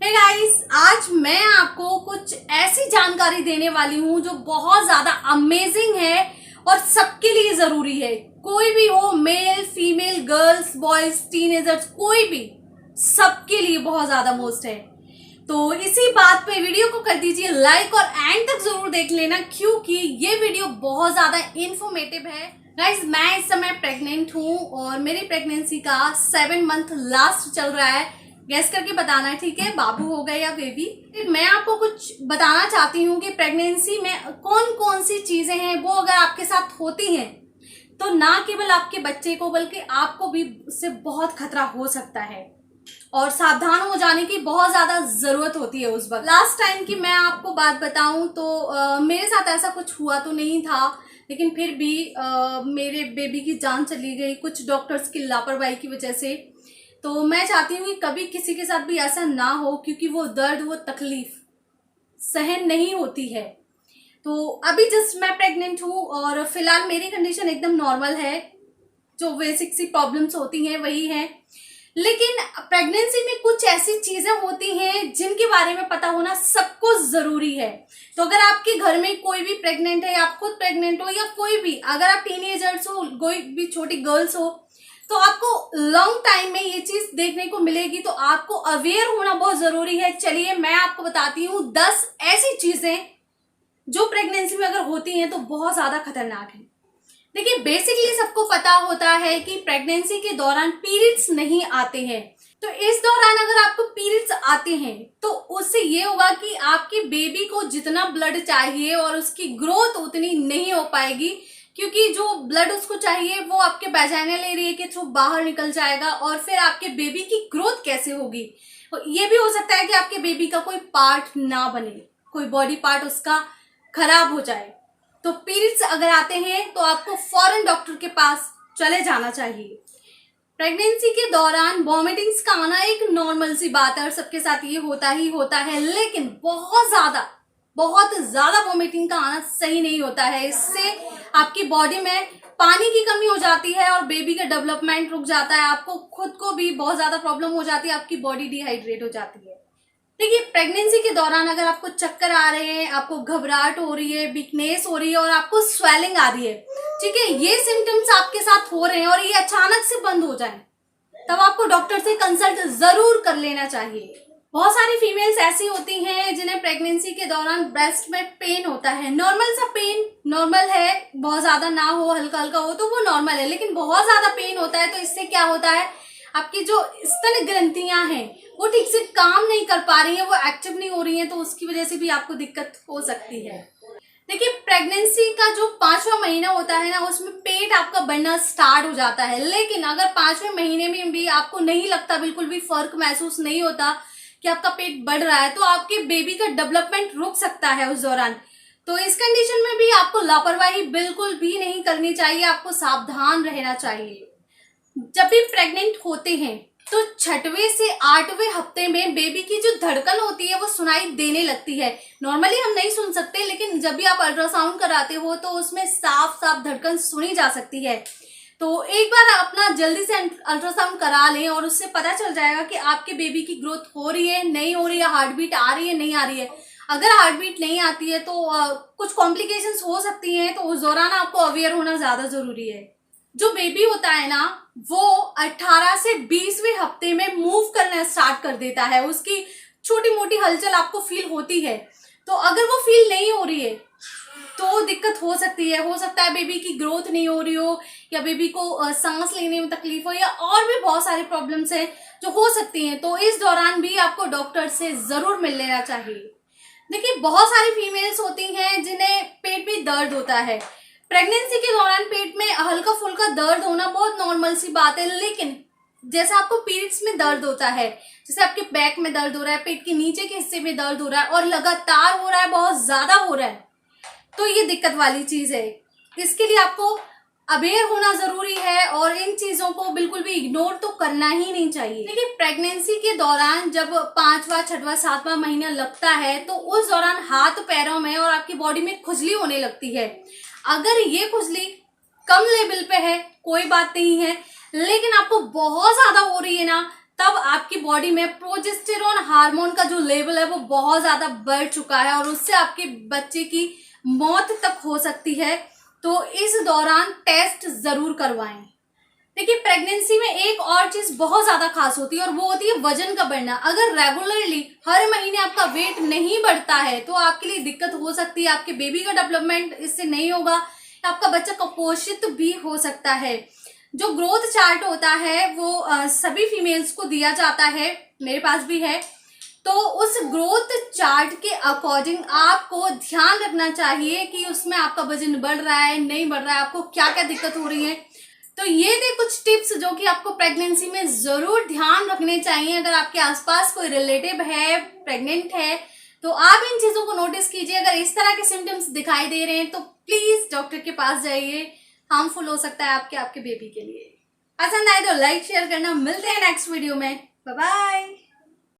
Hey guys, आज मैं आपको कुछ ऐसी जानकारी देने वाली हूँ जो बहुत ज्यादा अमेजिंग है और सबके लिए जरूरी है। कोई भी हो, male female, girls boys, teenagers, कोई भी, सबके लिए बहुत ज्यादा मोस्ट है। तो इसी बात पे वीडियो को कर दीजिए लाइक और एंड तक जरूर देख लेना, क्योंकि ये वीडियो बहुत ज्यादा इंफॉर्मेटिव है। गाइस, मैं इस समय प्रेग्नेंट हूँ और मेरी प्रेगनेंसी का 7 मंथ लास्ट चल रहा है। गैस करके बताना, ठीक है, बाबू हो गया या बेबी। मैं आपको कुछ बताना चाहती हूँ कि प्रेगनेंसी में कौन कौन सी चीजें हैं, वो अगर आपके साथ होती हैं तो ना केवल आपके बच्चे को बल्कि आपको भी उससे बहुत खतरा हो सकता है और सावधान हो जाने की बहुत ज्यादा जरूरत होती है उस वक्त। लास्ट टाइम की मैं आपको बात बताऊं तो मेरे साथ ऐसा कुछ हुआ तो नहीं था, लेकिन फिर भी मेरे बेबी की जान चली गई कुछ डॉक्टर्स की लापरवाही की वजह से। तो मैं चाहती हूँ कि कभी किसी के साथ भी ऐसा ना हो, क्योंकि वो दर्द, वो तकलीफ सहन नहीं होती है। तो अभी जस्ट मैं प्रेग्नेंट हूँ और फिलहाल मेरी कंडीशन एकदम नॉर्मल है। जो बेसिक सी प्रॉब्लम्स होती हैं वही हैं, लेकिन प्रेगनेंसी में कुछ ऐसी चीजें होती हैं जिनके बारे में पता होना सबको जरूरी है। तो अगर आपके घर में कोई भी प्रेग्नेंट है, आप खुद प्रेग्नेंट हो या कोई भी, अगर आप टीनेजर्स हो, कोई भी छोटी गर्ल्स हो, तो आपको लॉन्ग टाइम में ये चीज देखने को मिलेगी, तो आपको अवेयर होना बहुत जरूरी है। चलिए मैं आपको बताती हूँ 10 ऐसी चीजें जो प्रेगनेंसी में अगर होती हैं तो बहुत ज्यादा खतरनाक है। देखिए, बेसिकली सबको पता होता है कि प्रेगनेंसी के दौरान पीरियड्स नहीं आते हैं। तो इस दौरान अगर आपको पीरियड्स आते हैं तो उससे ये होगा कि आपके बेबी को जितना ब्लड चाहिए और उसकी ग्रोथ उतनी नहीं हो पाएगी, क्योंकि जो ब्लड उसको चाहिए वो आपके वैजाइनल एरिया के थ्रू बाहर निकल जाएगा और फिर आपके बेबी की ग्रोथ कैसे होगी। ये भी हो सकता है कि आपके बेबी का कोई पार्ट ना बने, कोई बॉडी पार्ट उसका खराब हो जाए। तो पीरियड्स अगर आते हैं तो आपको फौरन डॉक्टर के पास चले जाना चाहिए। प्रेगनेंसी के दौरान वॉमिटिंग्स का आना एक नॉर्मल सी बात है और सबके साथ ये होता ही होता है, लेकिन बहुत ज्यादा वॉमिटिंग का आना सही नहीं होता है। इससे आपकी बॉडी में पानी की कमी हो जाती है और बेबी का डेवलपमेंट रुक जाता है। आपको खुद को भी बहुत ज्यादा प्रॉब्लम हो जाती है, आपकी बॉडी डिहाइड्रेट हो जाती है। देखिए, प्रेगनेंसी के दौरान अगर आपको चक्कर आ रहे हैं, आपको घबराहट हो रही है, वीकनेस हो रही है और आपको स्वेलिंग आ रही है, ठीक है, ये सिम्टम्स आपके साथ हो रहे हैं और ये अचानक से बंद हो जाए, तब आपको डॉक्टर से कंसल्ट जरूर कर लेना चाहिए। बहुत सारी फीमेल्स ऐसी होती हैं जिन्हें प्रेगनेंसी के दौरान ब्रेस्ट में पेन होता है। नॉर्मल सा पेन नॉर्मल है, बहुत ज्यादा ना हो, हल्का हल्का हो तो वो नॉर्मल है, लेकिन बहुत ज्यादा पेन होता है तो इससे क्या होता है, आपकी जो स्तन ग्रंथियां हैं वो ठीक से काम नहीं कर पा रही हैं, वो एक्टिव नहीं हो रही हैं, तो उसकी वजह से भी आपको दिक्कत हो सकती है। देखिए, प्रेगनेंसी का जो 5वां महीना होता है ना, उसमें पेट आपका बढ़ना स्टार्ट हो जाता है, लेकिन अगर 5वें महीने में भी आपको नहीं लगता, बिल्कुल भी फर्क महसूस नहीं होता कि आपका पेट बढ़ रहा है, तो आपके बेबी का डेवलपमेंट रुक सकता है उस दौरान। तो इस कंडीशन में भी आपको लापरवाही बिल्कुल भी नहीं करनी चाहिए, आपको सावधान रहना चाहिए। जब भी प्रेग्नेंट होते हैं तो 6वें से 8वें हफ्ते में बेबी की जो धड़कन होती है वो सुनाई देने लगती है। नॉर्मली हम नहीं सुन सकते, लेकिन जब भी आप अल्ट्रासाउंड कराते हो तो उसमें साफ साफ धड़कन सुनी जा सकती है। तो एक बार अपना जल्दी से अल्ट्रासाउंड करा लें और उससे पता चल जाएगा कि आपके बेबी की ग्रोथ हो रही है, नहीं हो रही है, हार्ट बीट आ रही है, नहीं आ रही है। अगर हार्ट बीट नहीं आती है तो कुछ कॉम्प्लिकेशंस हो सकती हैं, तो उस दौरान आपको अवेयर होना ज्यादा जरूरी है। जो बेबी होता है ना, वो 18 से 20वें हफ्ते में मूव करना स्टार्ट कर देता है, उसकी छोटी मोटी हलचल आपको फील होती है। तो अगर वो फील नहीं हो रही है तो दिक्कत हो सकती है। हो सकता है बेबी की ग्रोथ नहीं हो रही हो, या बेबी को सांस लेने में तकलीफ हो, या और भी बहुत सारी प्रॉब्लम्स हैं जो हो सकती हैं। तो इस दौरान भी आपको डॉक्टर से जरूर मिल लेना चाहिए। देखिए, बहुत सारी फीमेल्स होती हैं जिन्हें पेट में दर्द होता है। प्रेगनेंसी के दौरान पेट में हल्का फुल्का दर्द होना बहुत नॉर्मल सी बात है, लेकिन जैसे आपको पीरियड्स में दर्द होता है, जैसे आपके बैक में दर्द हो रहा है, पेट के नीचे के हिस्से में दर्द हो रहा है और लगातार हो रहा है, बहुत ज्यादा हो रहा है, तो ये दिक्कत वाली चीज है। इसके लिए आपको अवेयर होना जरूरी है और इन चीजों को बिल्कुल भी इग्नोर तो करना ही नहीं चाहिए। देखिए, प्रेगनेंसी के दौरान जब 5वां, 6वां, 7वां महीना लगता है तो उस दौरान हाथ पैरों में और आपकी बॉडी में खुजली होने लगती है। अगर ये खुजली कम लेवल पे है कोई बात नहीं है, लेकिन आपको बहुत ज्यादा हो रही है ना, तब आपकी बॉडी में प्रोजेस्टेरॉन हार्मोन का जो लेवल है वो बहुत ज्यादा बढ़ चुका है और उससे आपके बच्चे की मौत तक हो सकती है। तो इस दौरान टेस्ट जरूर करवाएं। देखिए, प्रेगनेंसी में एक और चीज बहुत ज्यादा खास होती है और वो होती है वजन का बढ़ना। अगर रेगुलरली हर महीने आपका वेट नहीं बढ़ता है तो आपके लिए दिक्कत हो सकती है, आपके बेबी का डेवलपमेंट इससे नहीं होगा, आपका बच्चा कुपोषित भी हो सकता है। जो ग्रोथ चार्ट होता है वो सभी फीमेल्स को दिया जाता है, मेरे पास भी है। तो उस ग्रोथ चार्ट के अकॉर्डिंग आपको ध्यान रखना चाहिए कि उसमें आपका वजन बढ़ रहा है नहीं बढ़ रहा है, आपको क्या क्या दिक्कत हो रही है। तो ये थे कुछ टिप्स जो कि आपको प्रेगनेंसी में जरूर ध्यान रखने चाहिए। अगर आपके आसपास कोई रिलेटिव है प्रेग्नेंट है तो आप इन चीजों को नोटिस कीजिए। अगर इस तरह के सिम्टम्स दिखाई दे रहे हैं तो प्लीज डॉक्टर के पास जाइए, हार्मफुल हो सकता है आपके बेबी के लिए। पसंद आए तो लाइक शेयर करना। मिलते हैं नेक्स्ट वीडियो में, बाय बाय।